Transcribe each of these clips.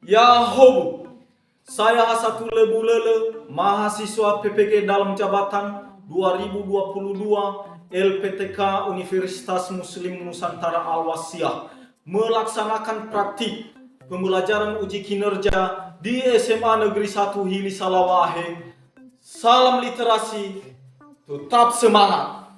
Yahobu, saya Hasatul Lebu Lele, mahasiswa PPG dalam jabatan 2022 LPTK Universitas Muslim Nusantara Al-Wasiyah melaksanakan praktik pembelajaran uji kinerja di SMA Negeri 1 Hili Salawahe. Salam literasi, tetap semangat.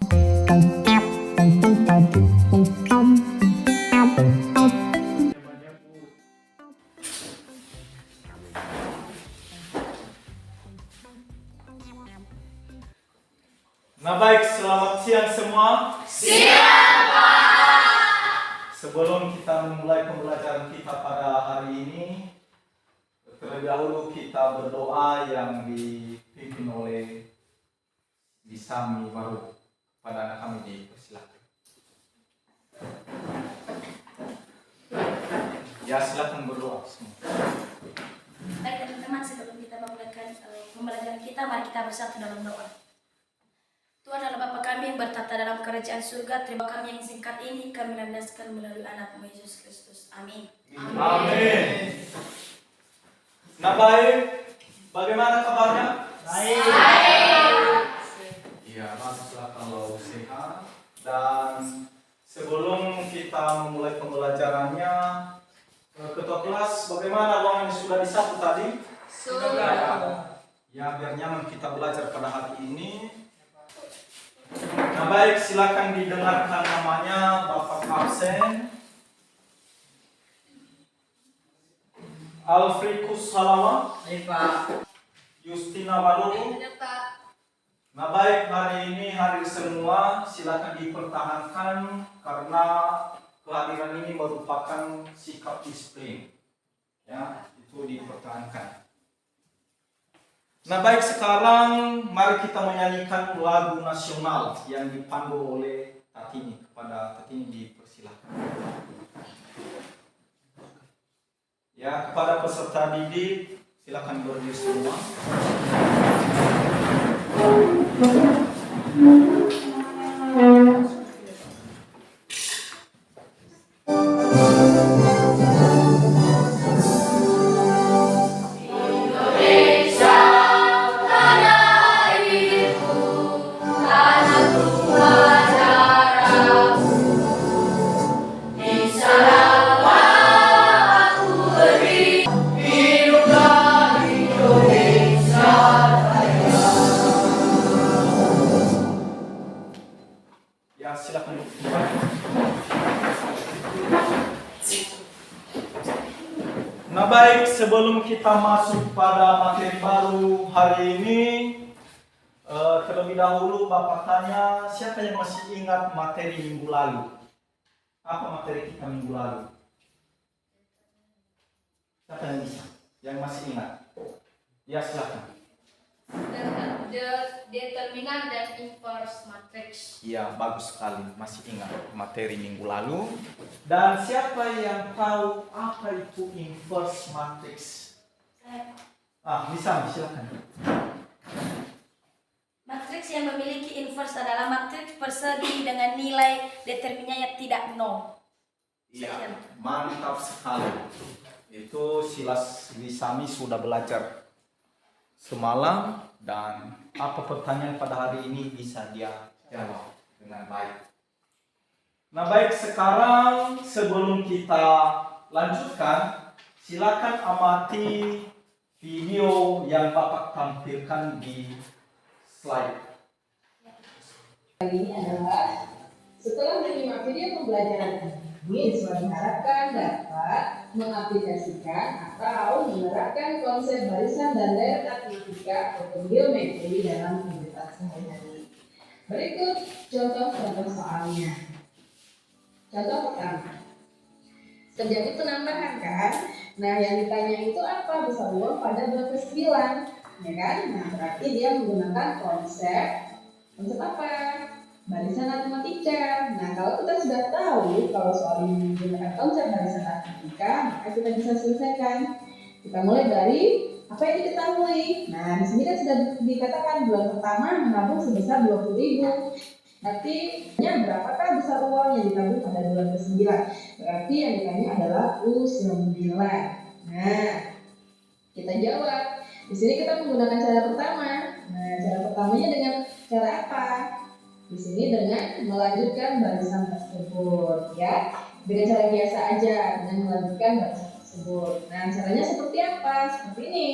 Nah baik, selamat siang semua. Siang, Pak. Sebelum kita memulai pembelajaran kita pada hari ini, terlebih dahulu kita berdoa yang dipimpin oleh Bisami baru pada anak kami dipersilakan. Ya silakan berdoa semua. Baik teman-teman, sebelum kita memulakan pembelajaran kita, mari kita bersatu dalam doa. Tuhan adalah Bapa kami yang bertata dalam kerajaan surga. Terima kami yang singkat ini kami landaskan melalui anak Yesus Kristus. Amin. Amin. Nah baik, bagaimana kabarnya? Baik. Iya, baguslah kalau sehat. Dan sebelum kita memulai pembelajarannya, ketua kelas, bagaimana ruangan sudah disapu tadi? Sudah. Ya, biar nyaman kita belajar pada hari ini. Nah baik, silakan didengarkan namanya Bapak absen. Alfrikus Salawa. Pak. Justina Baru. Nah baik, hari ini hari semua, silakan dipertahankan karena kehadiran ini merupakan sikap disiplin. Ya, itu dipertahankan. Nah baik, sekarang mari kita menyanyikan lagu nasional yang dipandu oleh Tatini. Kepada Tatini dipersilakan. Ya, kepada peserta didik silakan berdiri semua. Ya, silakan. Nah baik, sebelum kita masuk pada materi baru hari ini, terlebih dahulu Bapak tanya, siapa yang masih ingat materi minggu lalu? Apa materi kita minggu lalu? Siapa yang bisa? Yang masih ingat? Ya, silakan. Determinan dan inverse matrix. Iya, bagus sekali, masih ingat materi minggu lalu. Dan siapa yang tahu apa itu inverse matrix? Bisa, silakan. Matriks yang memiliki inverse adalah matriks persegi dengan nilai determinannya tidak nol. Iya, mantap sekali. Itu Silas Wisami sudah belajar semalam dan apa pertanyaan pada hari ini bisa dia jawab dengan baik. Nah baik, sekarang sebelum kita lanjutkan, silakan amati video yang Bapak tampilkan di slide. Ini adalah setelah menyimak video pembelajaran ini, siswa diharapkan dapat mengaplikasikan atau menerapkan konsep barisan dan deret matematika atau geometri dalam kehidupan sehari-hari. Berikut contoh soalnya. Contoh pertama, terjadi penambahan kan? Nah yang ditanya itu apa? Besar uang pada 29, ya kan? Nah berarti dia menggunakan konsep apa? Barisan matematika. Nah, kalau kita sudah tahu kalau soal ini menggunakan konsep barisan matematika, maka kita bisa selesaikan. Kita mulai dari apa yang diketahui. Nah, di sini kan sudah dikatakan bulan pertama menabung sebesar 20.000. Artinya berapakah besar uang yang ditabung pada bulan ke-9? Berarti yang ditanya adalah U9. Nah, kita jawab. Di sini kita menggunakan cara pertama. Nah, cara pertamanya dengan cara apa? Di sini dengan melanjutkan barisan tersebut, ya. Dengan cara biasa aja, dengan melanjutkan barisan tersebut. Nah, caranya seperti apa? Seperti ini.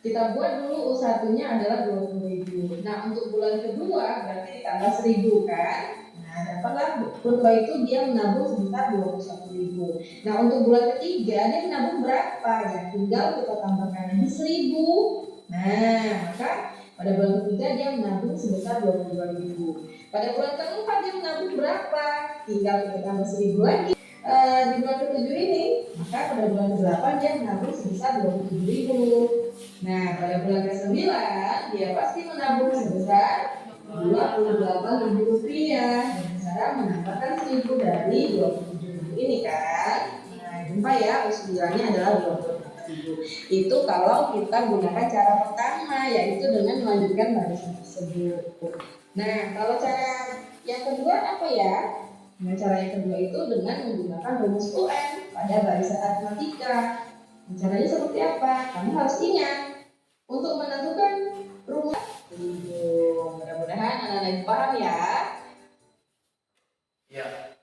Kita buat dulu U1-nya adalah 20.000. Nah, untuk bulan kedua berarti ditambah 1.000 kan? Nah, dapatlah berupa itu dia menabung sebesar 21.000. Nah, untuk bulan ketiga dia menabung berapa? Ya, tinggal kita tambahkan lagi 1.000. Nah, maka pada bulan ketiga dia menabung sebesar 22.000. Pada bulan keempat dia menabung berapa? Tinggal kita tambah 1.000 lagi. Di bulan ketujuh ini, maka pada bulan ke-8 dia menabung sebesar 27.000. Nah, pada bulan ke-9 dia pasti menabung sebesar 28.000 rupiah dengan cara menambahkan 1.000 dari 27.000 ini kan. Nah, jumpa ya, U9-nya adalah 28.000. Itu kalau kita gunakan cara pertama, yaitu dengan melanjutkan barisan tersebut. Nah, kalau cara yang kedua apa ya? Nah, cara yang kedua itu dengan menggunakan rumus UN pada barisan aritmatika. Nah, caranya seperti apa? Kamu harus ingat untuk menentukan rumus. Mudah-mudahan anak-anak paham ya. Ya.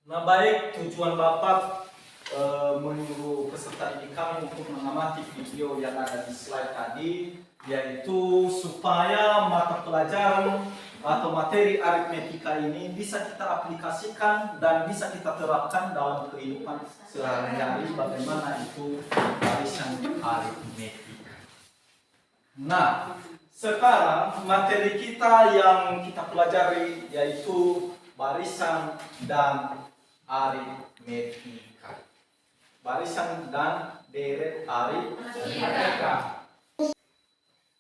Nah, baik, tujuan Bapak menyuruh peserta didik kami untuk mengamati video yang ada di slide tadi, yaitu supaya mata pelajaran atau materi aritmetika ini bisa kita aplikasikan dan bisa kita terapkan dalam kehidupan sehari-hari, bagaimana itu barisan aritmetika. Nah, sekarang materi kita yang kita pelajari yaitu barisan dan aritmetika. Barisan dan deret aritmetika.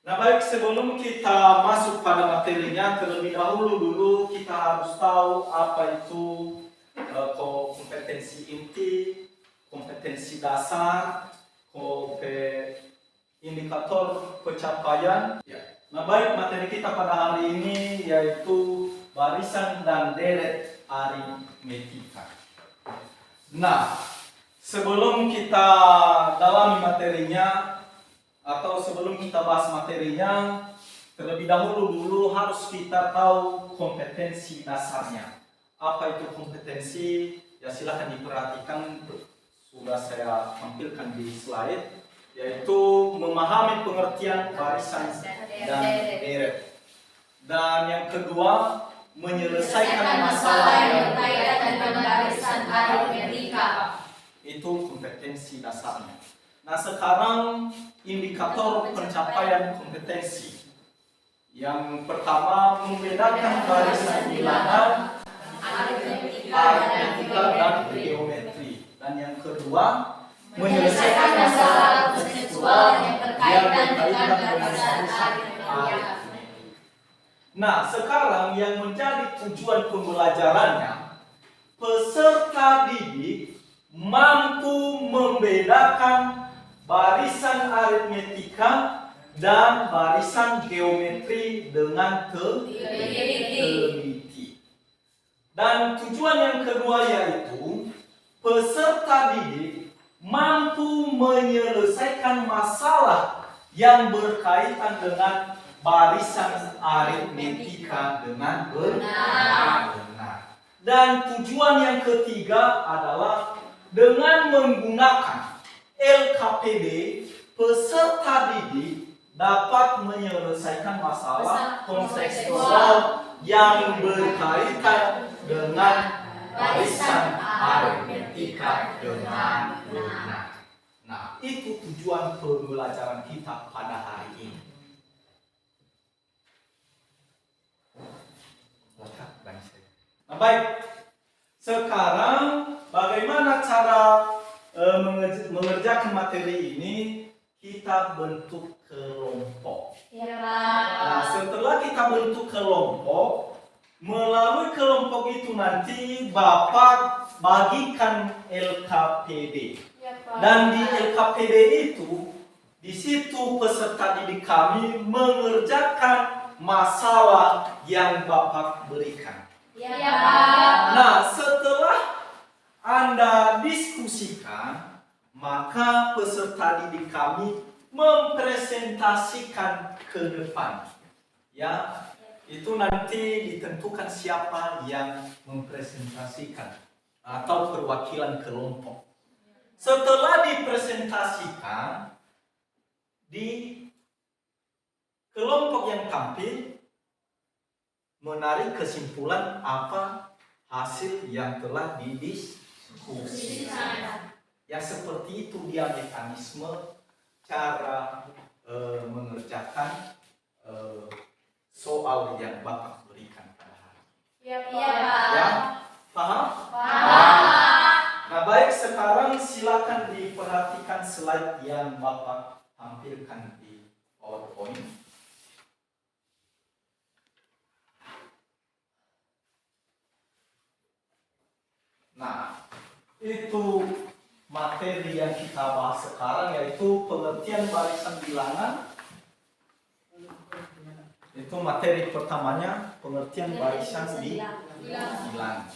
Nah, baik, sebelum kita masuk pada materinya, terlebih dahulu kita harus tahu apa itu kompetensi inti, kompetensi dasar, indikator pencapaian. Ya. Nah, baik, materi kita pada hari ini yaitu barisan dan deret aritmetika. Nah, sebelum kita dalami materinya atau sebelum kita bahas materinya, terlebih dahulu harus kita tahu kompetensi dasarnya. Apa itu kompetensi? Ya, silahkan diperhatikan, sudah saya tampilkan di slide, yaitu memahami pengertian barisan dan deret. Dan yang kedua, menyelesaikan masalah yang berkaitan dengan barisan aritmetika. Itu kompetensi dasarnya. Nah, sekarang indikator pencapaian kompetensi. Yang pertama, membedakan barisan bilangan, aritmetika dan geometri. Dan yang kedua, menyelesaikan masalah konseptual yang berkaitan dengan barisan aritmetika. Nah, sekarang yang menjadi tujuan pembelajarannya, peserta didik mampu membedakan barisan aritmetika dan barisan geometri dengan teliti. Dan tujuan yang kedua yaitu peserta didik mampu menyelesaikan masalah yang berkaitan dengan barisan aritmetika dengan benar. Dan tujuan yang ketiga adalah dengan menggunakan LKPD, peserta didik dapat menyelesaikan masalah konseptual yang berkaitan dengan barisan aritmetika dengan benar. Nah, itu tujuan pembelajaran kita pada hari ini. Nah, baik, sekarang bagaimana cara mengerjakan materi ini? Kita bentuk kelompok. Ya, Nah, setelah kita bentuk kelompok, melalui kelompok itu nanti Bapak bagikan LKPD. Ya, Pak. Dan di LKPD itu, di situ peserta didik kami mengerjakan masalah yang Bapak berikan. Ya, Pak. Nah, setelah Anda diskusikan, maka peserta didik kami mempresentasikan ke depan. Ya, itu nanti ditentukan siapa yang mempresentasikan atau perwakilan kelompok. Setelah dipresentasikan, di kelompok yang tampil menarik kesimpulan apa hasil yang telah didiskusikan. Ya, seperti itu dia mekanisme cara mengerjakan soal yang Bapak berikan pada hari ini. Iya, Pak. Ya, paham? Paham. Nah, baik, sekarang silakan diperhatikan slide yang Bapak tampilkan di PowerPoint. Nah, itu materi yang kita bahas sekarang, yaitu pengertian barisan bilangan. Itu materi pertamanya, pengertian barisan bilangan.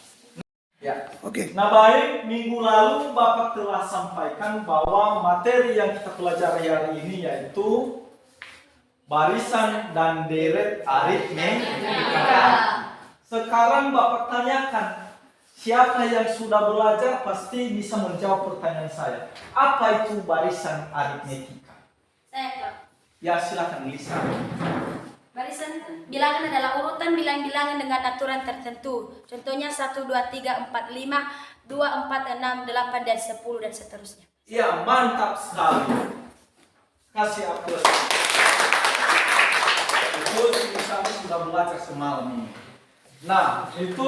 Ya. Oke. Nah, baik, minggu lalu Bapak telah sampaikan bahwa materi yang kita pelajari hari ini yaitu barisan dan deret aritmetika. Sekarang Bapak tanyakan, siapa yang sudah belajar pasti bisa menjawab pertanyaan saya. Apa itu barisan aritmetika? Saya, Pak. Ya, silakan Lisa. Barisan bilangan adalah urutan bilang-bilangan dengan aturan tertentu. Contohnya 1, 2, 3, 4, 5, 2, 4, 6, 8, dan 10, dan seterusnya. Ya, mantap sekali. Kasih aplaus. Itu misalnya sudah belajar semalam ini. Nah, itu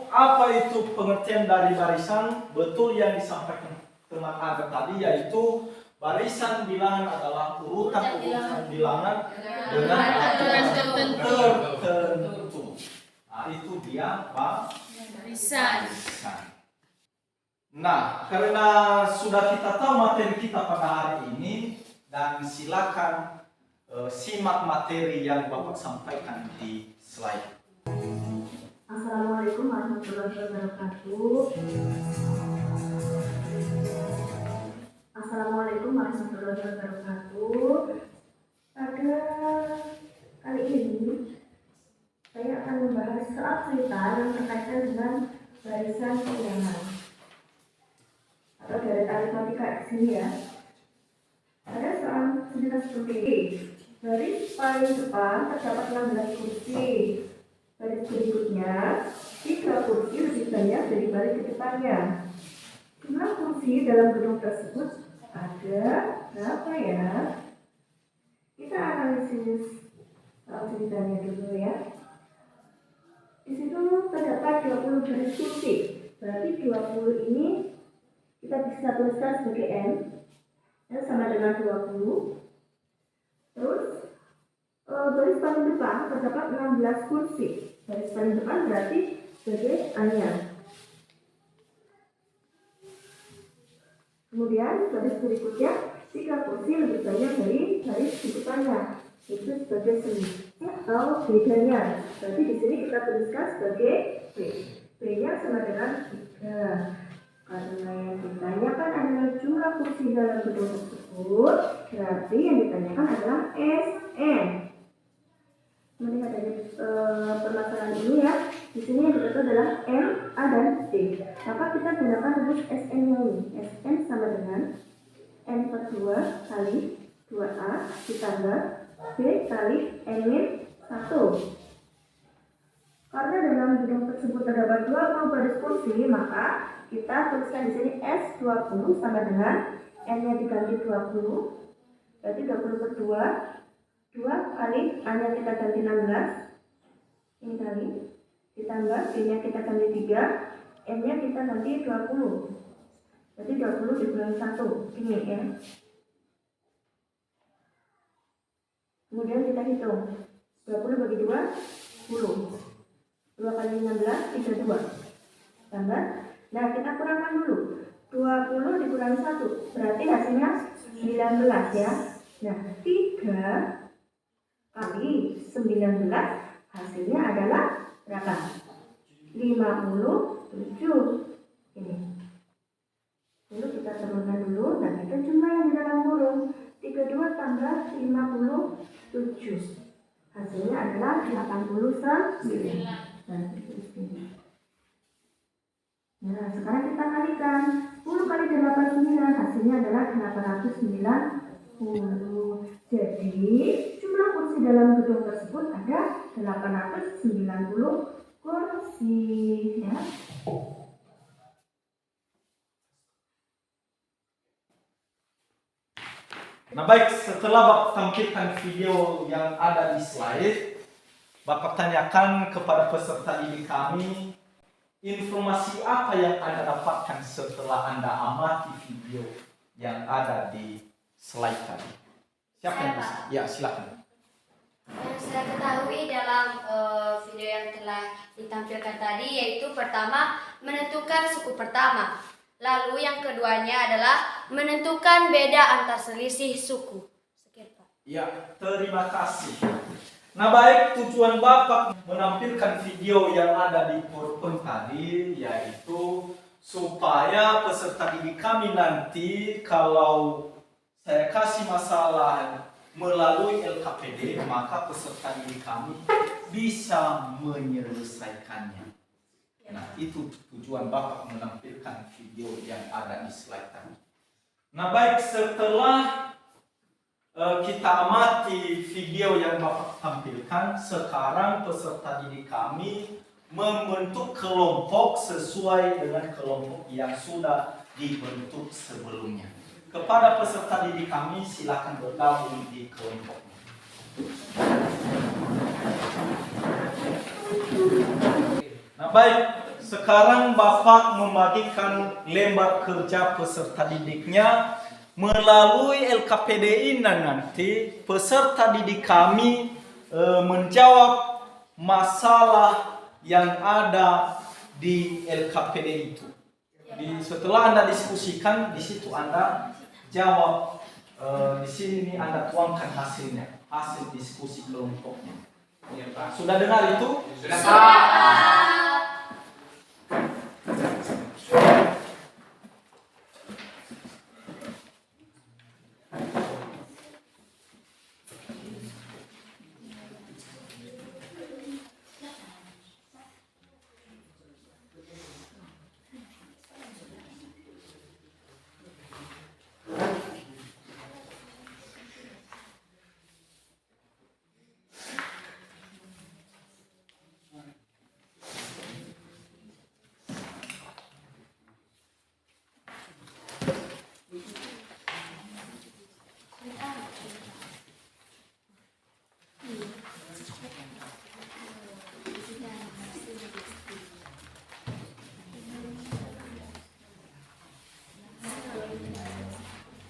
apa itu pengertian dari barisan? Betul yang disampaikan teman Aga tadi, yaitu barisan bilangan adalah urutan bilangan dengan aturan tertentu. Nah, itu dia barisan. Nah, karena sudah kita tahu materi kita pada hari ini, dan silakan simak materi yang Bapak sampaikan di slide. Assalamualaikum warahmatullahi wabarakatuh. Assalamualaikum warahmatullahi wabarakatuh. Pada kali ini saya akan membahas soal cerita yang berkaitan dengan barisan bilangan atau dari aritmatika di sini ya. Ada soal cerita seperti ini. Baris paling depan terdapat 16 kursi. Baris berikutnya 3 kursi lebih banyak dari baris ke depannya. Jumlah kursi dalam gedung tersebut ada berapa ya? Kita analisis ceritanya dulu ya. Di situ terdapat 20 baris kursi. Berarti 20 ini kita bisa tuliskan sebagai N. N sama dengan 20. Terus baris paling depan terdapat 16 kursi. Baris paling depan berarti sebagai A-nya. Kemudian baris berikutnya 3 kursi lebih banyak dari baris di depannya. Itu sebagai selisih atau bedanya. Berarti di sini kita tuliskan sebagai B. B-nya sama dengan 3. Karena yang ditanyakan adalah jumlah kursi dalam gedung tersebut, berarti yang ditanyakan adalah SN. Melihat dari permasalahan ini ya, di sini yang diatur adalah M, A, dan D. Maka kita gunakan rumus SN-nya ini. SN sama dengan N per 2 kali 2A ditambah B kali N-1. Karena dalam gedung tersebut terdapat 20 baris kursi, maka kita tuliskan di sini S20 sama dengan N-nya diganti 20. Berarti 20 per 2 kali A-nya kita ganti 16. Ini kali ditambah B-nya kita ganti 3, M-nya kita ganti 20. Berarti 20 dikurangi 1. Ini ya. Kemudian kita hitung. 20 bagi 2, 10. 2 kali 16, 32. Tambah. Nah, kita kurangkan dulu. 20 dikurangi 1. Berarti hasilnya 19 ya. Nah, 3 kali 19 hasilnya adalah berapa? 57. Ini. Dulu kita turunkan dulu. Nah, yaitu jumlah yang di dalam kurung 32 tambah 57. Hasilnya adalah 89. Nah, sekarang kita kalikan 10 kali 89, hasilnya adalah 890. Jadi jumlah kursi dalam gedung tersebut ada 890 kursi, ya. Nah baik, setelah Bapak tampilkan video yang ada di slide, Bapak tanyakan kepada peserta didik kami, informasi apa yang Anda dapatkan setelah Anda amati video yang ada di slide tadi? Siapa yang bisa? Ya, silakan. Yang saya ketahui dalam video yang telah ditampilkan tadi yaitu pertama menentukan suku pertama, lalu yang keduanya adalah menentukan beda antar selisih suku. Sekian Pak. Ya, terima kasih. Nah baik, tujuan Bapak menampilkan video yang ada di PowerPoint tadi yaitu supaya peserta didik kami nanti kalau saya kasih masalah melalui LKPD, maka peserta didik kami bisa menyelesaikannya. Nah, itu tujuan Bapak menampilkan video yang ada di slide tadi. Nah, baik, setelah kita amati video yang Bapak tampilkan, sekarang peserta didik kami membentuk kelompok sesuai dengan kelompok yang sudah dibentuk sebelumnya. Kepada peserta didik kami, silakan bergabung di kelompoknya. Nah baik, sekarang Bapak membagikan lembar kerja peserta didiknya melalui LKPD ini. Nanti peserta didik kami menjawab masalah yang ada di LKPD itu. Setelah Anda diskusikan, di situ Anda jawab. Di sini Anda tuangkan hasilnya, hasil diskusi kelompoknya. Sudah dengar itu? Sudah Pak.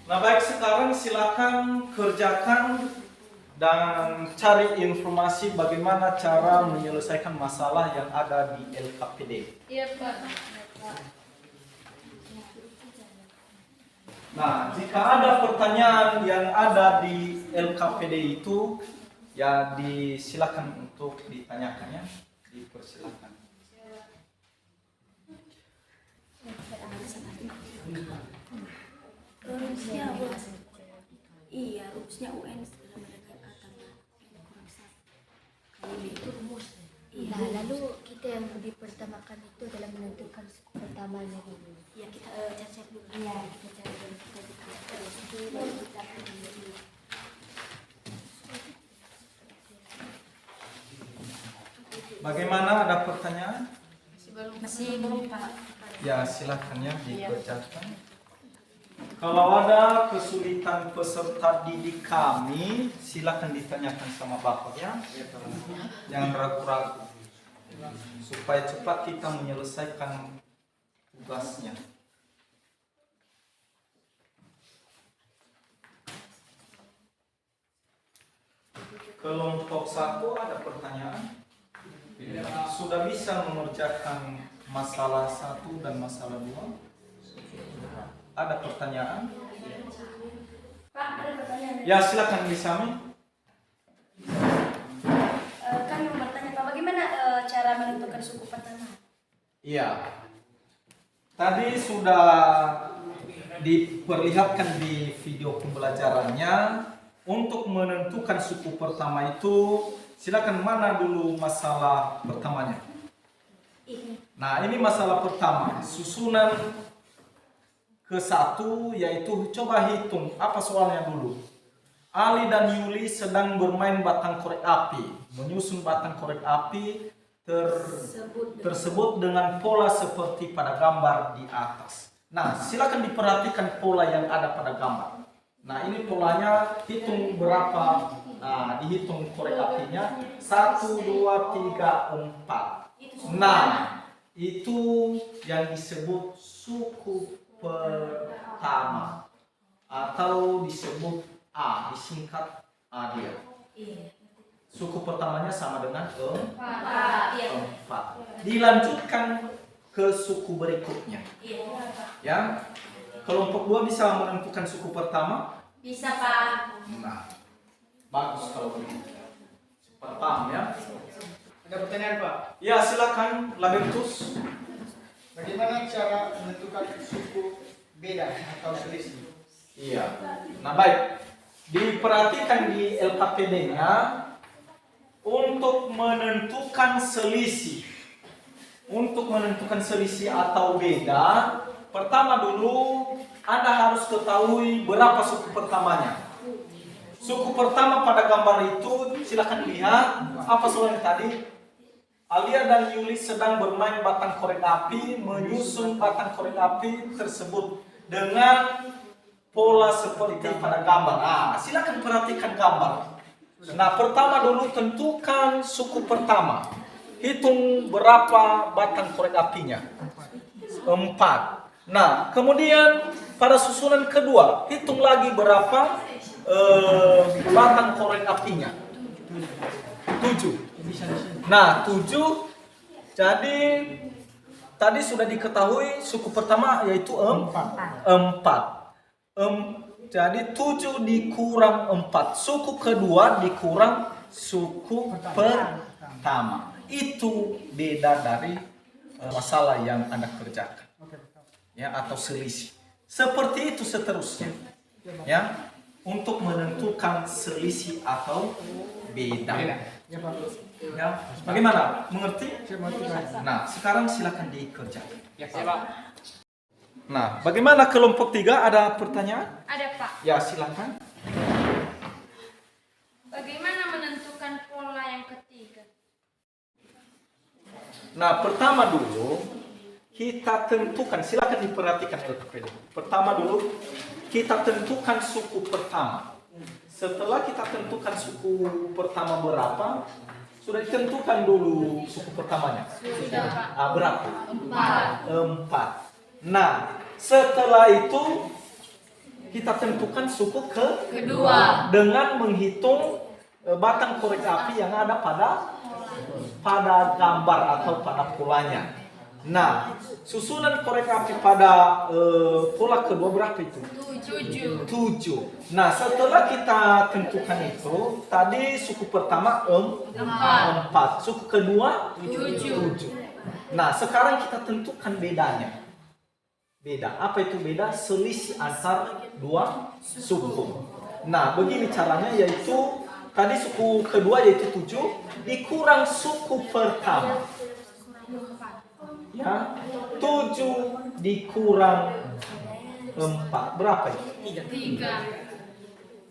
Nah baik, sekarang silakan kerjakan dan cari informasi bagaimana cara menyelesaikan masalah yang ada di LKPD. Iya Pak. Nah, jika ada pertanyaan yang ada di LKPD itu, ya disilakan untuk ditanyakannya, dipersilakan. Rumusnya iya, rumusnya UN dalam dengan A tambah N kurang 1. Kalau itu rumus. Iya. Nah, lalu kita yang dipertamakan itu dalam menentukan suku pertamanya dulu. Iya, kita cari dulu. Iya, kita cari dulu, kita terus itu lalu kita pilih. Bagaimana, ada pertanyaan? Masih belum Pak. Ya silakan ya dikerjakan. Kalau ada kesulitan peserta didik kami, silakan ditanyakan sama Bapak ya. Jangan ragu-ragu. Supaya cepat kita menyelesaikan tugasnya. Kelompok 1 ada pertanyaan? Sudah bisa mengerjakan masalah 1 dan masalah 2? Ada pertanyaan? Pak, ada pertanyaan. Ya silakan Lisami. Kami mau bertanya Pak, bagaimana cara menentukan suku pertama? Iya. Tadi sudah diperlihatkan di video pembelajarannya. Untuk menentukan suku pertama itu, silakan mana dulu masalah pertamanya. Nah, ini masalah pertama, susunan ke-1, yaitu coba hitung apa soalnya dulu. Ali dan Yuli sedang bermain batang korek api, menyusun batang korek api tersebut dengan pola seperti pada gambar di atas. Nah, silakan diperhatikan pola yang ada pada gambar. Nah, ini polanya, hitung berapa, nah, dihitung korek apinya, 1, 2, 3, 4. Nah, itu yang disebut suku pertama, atau disebut A, disingkat A dia. Suku pertamanya sama dengan 4. Dilanjutkan ke suku berikutnya. Ya, kelompok 2 bisa menentukan suku pertama? Bisa, Pak. Nah, bagus kalau begitu. Cepat paham ya. Ada pertanyaan, Pak? Ya, silakan Labertus. Bagaimana cara menentukan suku beda atau selisih? Iya. Nah, baik. Diperhatikan di LKPD-nya untuk menentukan selisih. Untuk menentukan selisih atau beda, pertama dulu Anda harus ketahui berapa suku pertamanya. Suku pertama pada gambar itu, silakan lihat apa soalnya tadi. Alia dan Yuli sedang bermain batang korek api, menyusun batang korek api tersebut dengan pola seperti pada gambar. Nah, silakan perhatikan gambar. Nah, pertama dulu tentukan suku pertama. Hitung berapa batang korek apinya. 4. Nah, kemudian pada susunan kedua, hitung lagi berapa batang korek apinya. 7. Nah, 7. Jadi tadi sudah diketahui suku pertama yaitu 4. Jadi 7 dikurang 4. Suku kedua dikurang suku pertama. Itu beda dari masalah yang Anda kerjakan. Ya, atau selisih. Seperti itu seterusnya. Ya, untuk menentukan selisih atau beda. Ya, Pak. Ya, bagaimana? Mengerti? Nah, sekarang silakan dikerjakan. Ya, Pak. Nah, bagaimana kelompok 3? Ada pertanyaan? Ada, Pak. Ya, silakan. Bagaimana menentukan pola yang ketiga? Nah, pertama dulu kita tentukan, silakan diperhatikan LKPD. Pertama dulu kita tentukan suku pertama. Setelah kita tentukan suku pertama berapa, sudah ditentukan dulu suku pertamanya. Sudah, Pak. Berapa? 4. 4. Nah, setelah itu kita tentukan suku Kedua. dengan menghitung batang korek api yang ada pada gambar atau pada polanya. Nah, susunan korek api pada pola kedua berapa itu? 7. Nah, setelah kita tentukan itu, tadi suku pertama 4, suku kedua 7. Nah, sekarang kita tentukan bedanya. Beda, apa itu beda? Selisih antar dua suku. Nah, begini caranya, yaitu tadi suku kedua yaitu 7 dikurang suku pertama. Ya, 7 dikurang 4 berapa itu?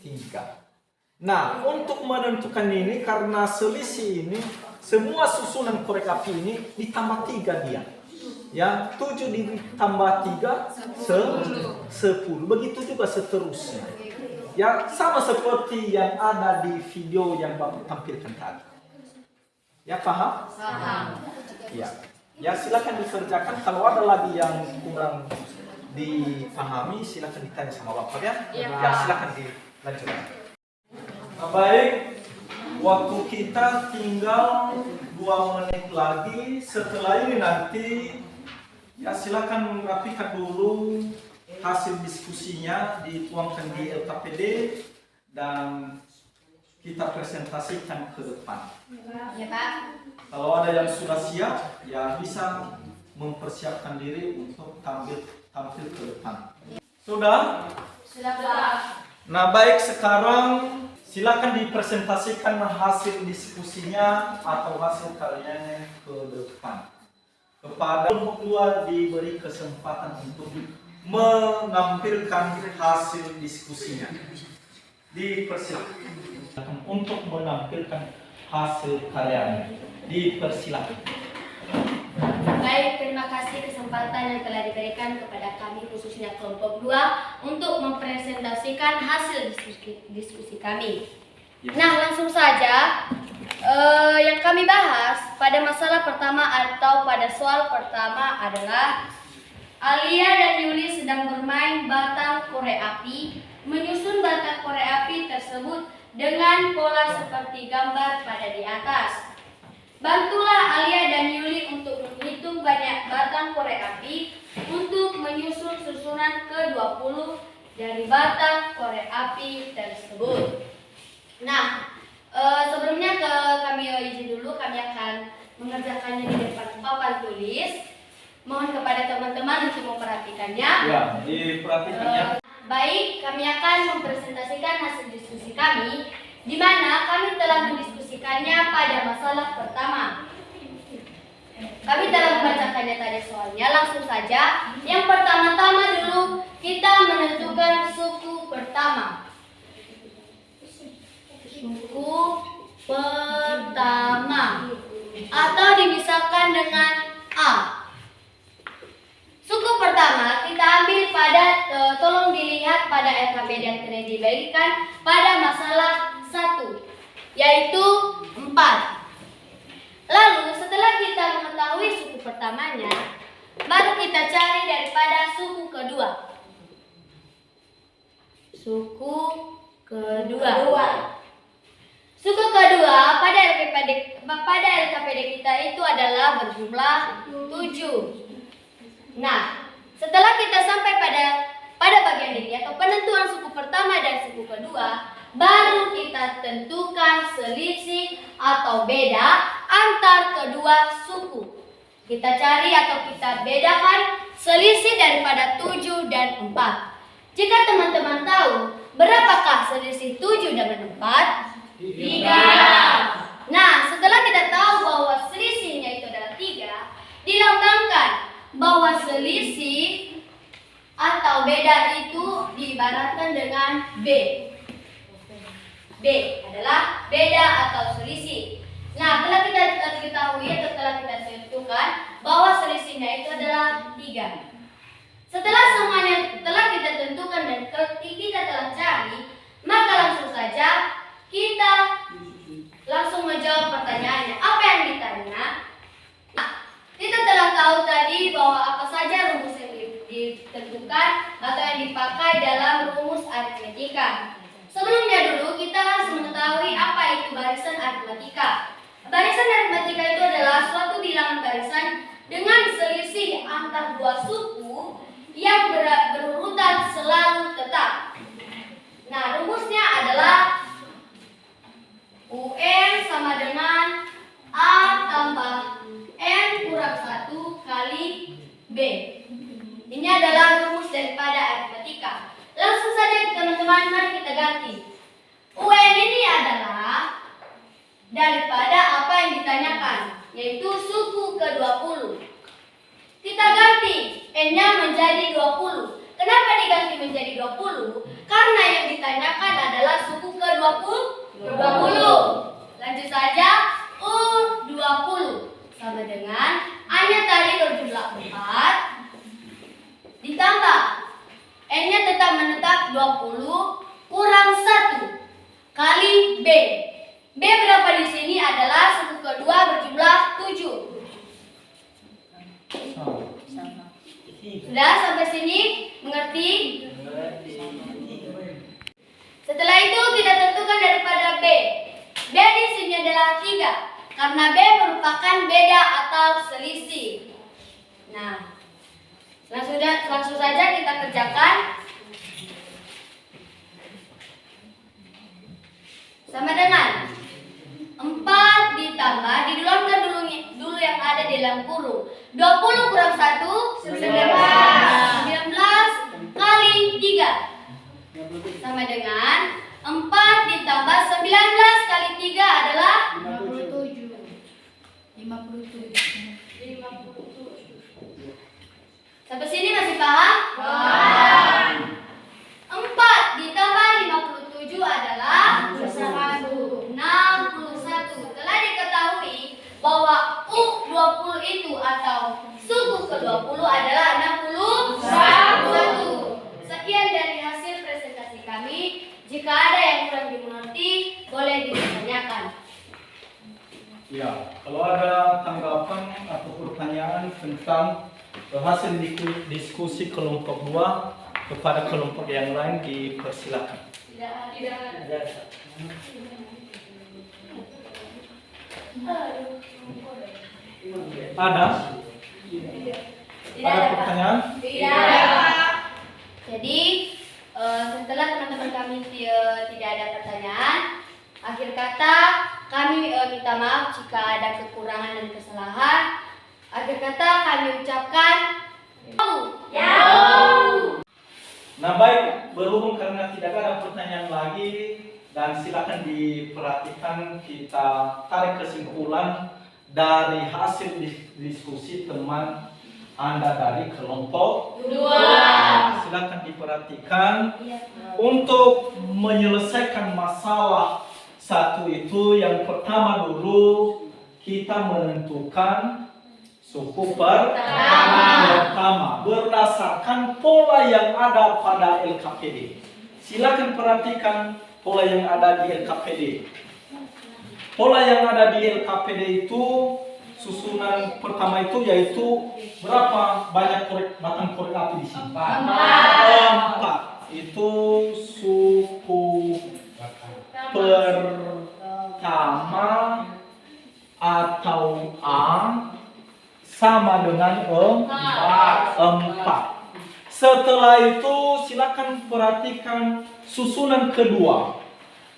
3. Nah, untuk menentukan ini, karena selisih ini semua susunan korek api ini ditambah 3 dia. Ya, 7 ditambah 3 10. Begitu juga seterusnya. Ya, sama seperti yang ada di video yang Bapak tampilkan tadi. Ya, paham? Paham. Ya. Ya, silakan dikerjakan. Kalau ada lagi yang kurang dipahami, silakan ditanya sama Bapak ya. Ya, silakan dilanjutkan. Nah, baik, waktu kita tinggal 2 menit lagi. Setelah ini nanti, ya silakan rapikan dulu hasil diskusinya, dituangkan di LKPD dan kita presentasikan ke depan. Ya, Pak. Kalau ada yang sudah siap, ya bisa mempersiapkan diri untuk tampil ke depan. Sudah? Sudah Pak. Nah baik, sekarang silakan dipresentasikan hasil diskusinya atau hasil kalian ke depan. Kepada kelompok 2 diberi kesempatan untuk menampilkan hasil diskusinya. Dipersilakan untuk menampilkan hasil kalian. Dipersilakan. Baik, terima kasih kesempatan yang telah diberikan kepada kami khususnya kelompok 2 untuk mempresentasikan hasil diskusi kami. Nah, langsung saja yang kami bahas pada masalah pertama atau pada soal pertama adalah Alia dan Yuli sedang bermain batang korek api, menyusun batang korek api tersebut dengan pola seperti gambar pada di atas. Bantulah Alia dan Yuli untuk menghitung banyak batang korek api untuk menyusun susunan ke-20 dari batang korek api tersebut. Nah, sebelumnya kami izin dulu, kami akan mengerjakannya di depan papan tulis. Mohon kepada teman-teman untuk memperhatikannya. Ya, diperhatikannya. Baik, kami akan mempresentasikan hasil diskusi kami, di mana kami telah mendiskusikannya pada masalah pertama. Kami telah membacakannya tadi soalnya, langsung saja. Yang pertama-tama dulu kita menentukan suku pertama. Suku pertama atau dimisalkan dengan A. Suku pertama kita ambil pada, tolong dilihat pada LKPD yang telah diberikan pada masalah 1, yaitu 4. Lalu setelah kita mengetahui suku pertamanya, baru kita cari daripada suku kedua. Suku kedua. Suku kedua pada LKPD kita itu adalah berjumlah 7. Nah, setelah kita sampai pada bagian ini atau penentuan suku pertama dan suku kedua, baru kita tentukan selisih atau beda antar kedua suku. Kita cari atau kita bedakan selisih daripada 7 dan 4. Jika teman-teman tahu berapakah selisih 7 dengan 4? 3. Nah, setelah kita tahu bahwa selisihnya itu adalah 3, dilambangkan bahwa selisih atau beda itu diibaratkan dengan B. B adalah beda atau selisih. Nah, telah kita ketahui atau telah kita tentukan bahwa selisihnya itu adalah 3. Setelah semuanya telah kita tentukan dan kita telah cari, maka langsung saja kita langsung menjawab pertanyaannya. Apa yang ditanya? Kita telah tahu tadi bahwa apa saja rumus yang ditentukan atau yang dipakai dalam rumus aritmetika. Sebelumnya dulu kita harus mengetahui apa itu barisan aritmetika. Barisan aritmetika itu adalah suatu bilangan barisan dengan selisih antar dua suku yang berurutan selalu tetap. Nah, rumusnya adalah UN sama dengan A tambah N kurang 1 kali B. Ini adalah rumus daripada aritmetika. Langsung saja teman-teman, mari kita ganti. UN ini adalah daripada apa yang ditanyakan, yaitu suku ke-20. Kita ganti N-nya menjadi 20. Kenapa diganti menjadi 20? Karena yang ditanyakan adalah suku ke-20. Lanjut saja, U20 sama dengan A-nya tadi berjumlah 4 ditambah N-nya tetap menetap 20 kurang 1 kali B. B berapa di sini adalah suku kedua berjumlah 7. Sudah sampai sini? Mengerti? Setelah itu kita tentukan daripada B. B di sini adalah 3 karena B merupakan beda atau selisih. Nah, langsung saja kita kerjakan. Sama dengan 4 ditambah, didulankan dulu yang ada di dalam kurung. 20 kurang 1, 19 kali 3 sama dengan 4 ditambah 19 kali 3 adalah 57. 57. Sampai sini masih paham? Paham. 4 ditambah 57 adalah 61. Telah diketahui bahwa U20 itu atau suku ke-20 adalah 61. Sekian dari hasil presentasi kami. Jika ada yang kurang dimengerti, boleh ditanyakan. Ya, kalau ada tanggapan atau pertanyaan tentang hasil diskusi kelompok 2 kepada kelompok yang lain dipersilakan. Tidak. Ada? Tidak Ada ada, Pak. pertanyaan? Tidak. Jadi setelah teman-teman kami tidak ada pertanyaan, akhir kata kami minta maaf jika ada kekurangan dan kesalahan. Akhir kata kami ucapkan Nah baik, berhubung karena tidak ada pertanyaan lagi dan silakan diperhatikan kita tarik kesimpulan dari hasil diskusi teman Anda dari kelompok 2. Silakan diperhatikan untuk menyelesaikan masalah satu itu. Yang pertama dulu kita menentukan suku pertama berdasarkan pola yang ada pada LKPD. Silakan perhatikan pola yang ada di LKPD. Pola yang ada di LKPD itu susunan pertama itu yaitu berapa banyak batang korek api di sini? 4. Itu suku pertama atau A sama dengan 4. Setelah itu silakan perhatikan susunan kedua.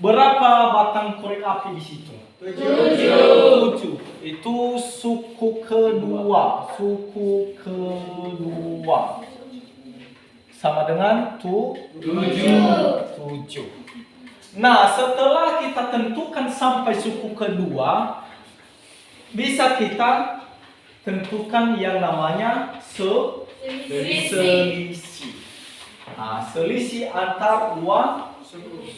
Berapa batang korek api di situ? 7. Itu suku kedua. Sama dengan 7. Nah, setelah kita tentukan sampai suku kedua, bisa kita tentukan yang namanya selisih. Nah, selisih antar dua suku.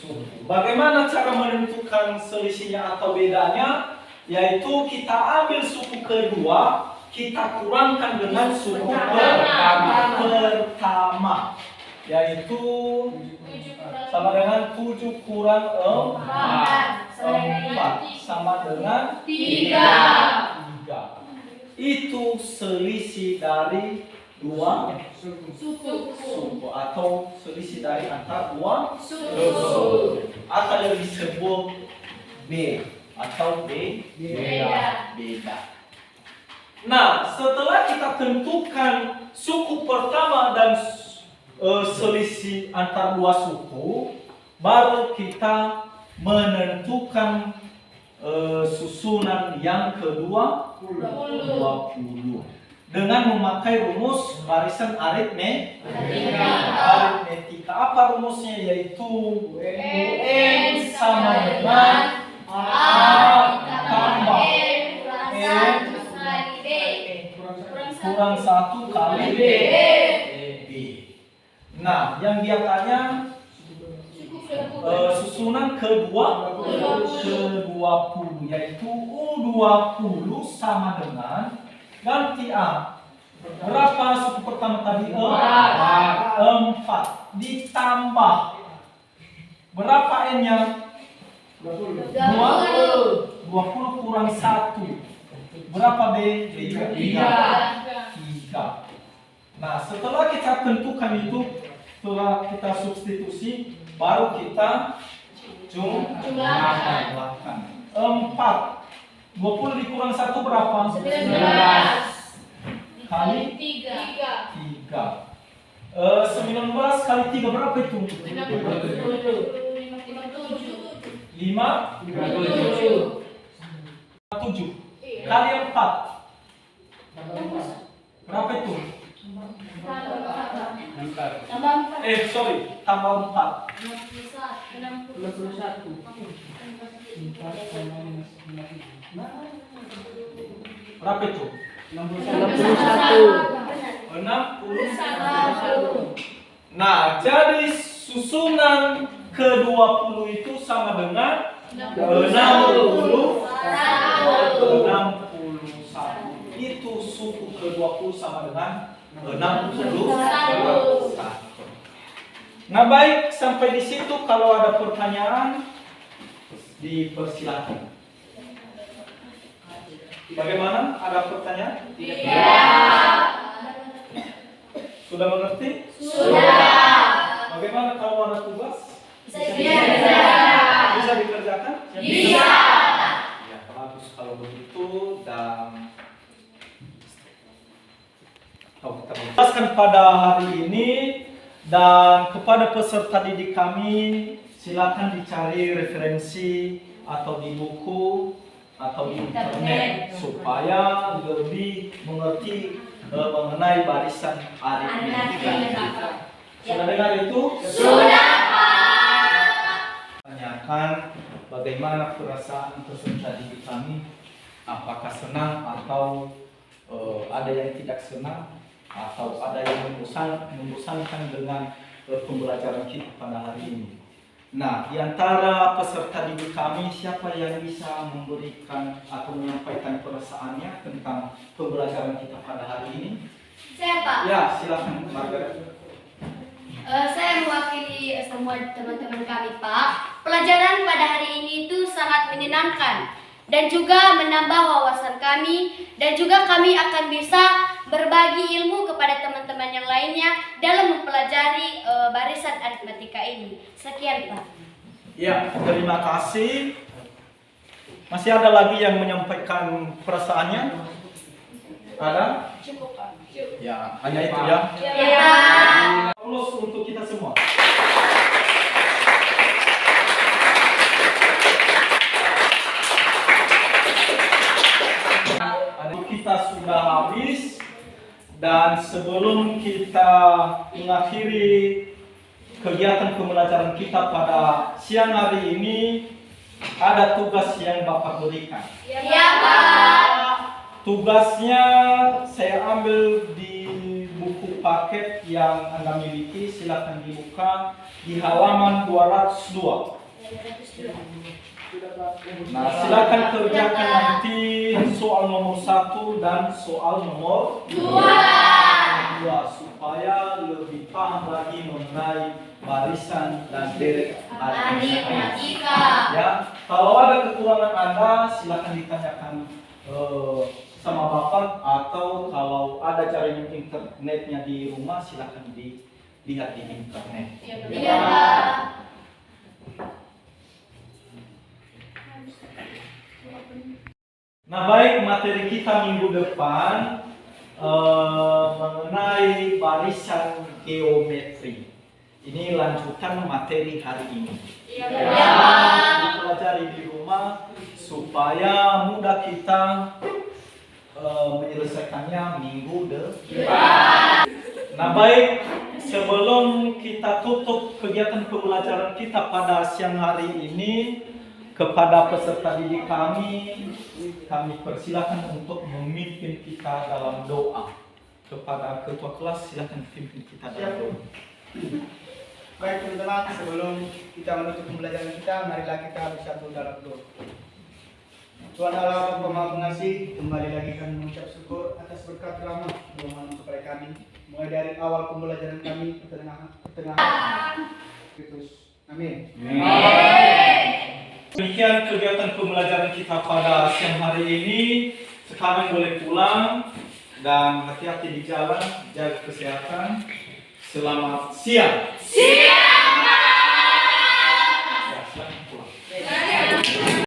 Bagaimana cara menentukan selisihnya atau bedanya? Yaitu kita ambil suku kedua, kita kurangkan dengan suku pertama. Yaitu sama dengan 7 kurang 4 sama dengan 3. Itu selisih dari dua suku atau selisih dari antar dua suku atau yang disebut B atau beda. Nah, setelah kita tentukan suku pertama dan selisih antar dua suku, baru kita menentukan susunan yang kedua 20 dengan memakai rumus barisan aritmetika. Apa rumusnya? Yaitu UN sama dengan A tambah N kurang 1 kali B. Nah, yang dia tanya susunan ke-20 yaitu U20 sama dengan ganti A. Berapa suku pertama tadi? 4 ditambah berapa N-nya? 20 kurang 1. Berapa B? 3. Nah, setelah kita tentukan itu, setelah kita substitusi, baru kita jumlahkan. 4 20 dikurang 1 berapa? 19 kali 3. 19 kali 3 berapa itu? 7 kali 4 berapa itu? Tambah 4. Sorry, tambah 4. 61. Berapa itu? 61. 61. Nah, jadi susunan ke-20 itu sama dengan 61. Itu suku ke-20 sama dengan 61. Nah, baik, sampai di situ kalau ada pertanyaan dipersilakan. Bagaimana? Ada pertanyaan? Sudah mengerti? Sudah. Bagaimana kalau ada tugas? Bisa dikerjakan? Bisa. Ya, bagus kalau begitu. Dan kita jelaskan pada hari ini, dan kepada peserta didik kami silakan dicari referensi atau di buku atau di internet supaya lebih mengerti mengenai barisan aritmetika. Sudah dengar itu? Sudah. Tanyakan bagaimana perasaan peserta didik kami, apakah senang atau ada yang tidak senang atau ada yang membosankan dengan pembelajaran kita pada hari ini. Nah, di antara peserta didik kami, siapa yang bisa memberikan atau menyampaikan perasaannya tentang pembelajaran kita pada hari ini? Saya Pak. Ya, silakan Margaret. Saya mewakili semua teman-teman kami Pak. Pelajaran pada hari ini itu sangat menyenangkan dan juga menambah wawasan kami, dan juga kami akan bisa berbagi ilmu kepada teman-teman yang lainnya dalam mempelajari barisan aritmetika ini. Sekian Pak. Ya, terima kasih. Masih ada lagi yang menyampaikan perasaannya? Ada? Cukup Pak. Ya, hanya itu ya. Ya. Plus untuk kita semua. Kita sudah habis, dan sebelum kita mengakhiri kegiatan pembelajaran kita pada siang hari ini, ada tugas yang Bapak berikan. Ya Pak. Tugasnya saya ambil di buku paket yang Anda miliki, silakan dibuka di halaman 202. Nah, silakan kerjakan nanti soal nomor 1 dan soal nomor 2 supaya lebih paham lagi mengenai barisan dan deret aritmetika. Ya, kalau ada kekurangan Anda silakan ditanyakan sama Bapak, atau kalau ada jaringan internetnya di rumah silakan dilihat di internet. Ya. Nah, baik, materi kita minggu depan mengenai barisan geometri. Ini lanjutan materi hari ini. Ya. Dipelajari di rumah supaya mudah kita menyelesaikannya minggu depan. Nah, baik, sebelum kita tutup kegiatan pembelajaran kita pada siang hari ini, kepada peserta didik kami persilakan untuk memimpin kita dalam doa. Kepada ketua kelas silakan pimpin kita dalam doa. Baik teman-teman, sebelum kita menutup pembelajaran kita, marilah kita bersatu dalam doa. Tuhan Allah Bapa Maha Pengasih, kembali lagi kami mengucap syukur atas berkat rahmat Tuhan kepada kami, mulai dari awal pembelajaran kami ke pertengahan. Kristus. Amin. Demikian kegiatan pembelajaran kita pada siang hari ini. Sekarang boleh pulang dan hati-hati di jalan, jaga kesehatan. Selamat siang.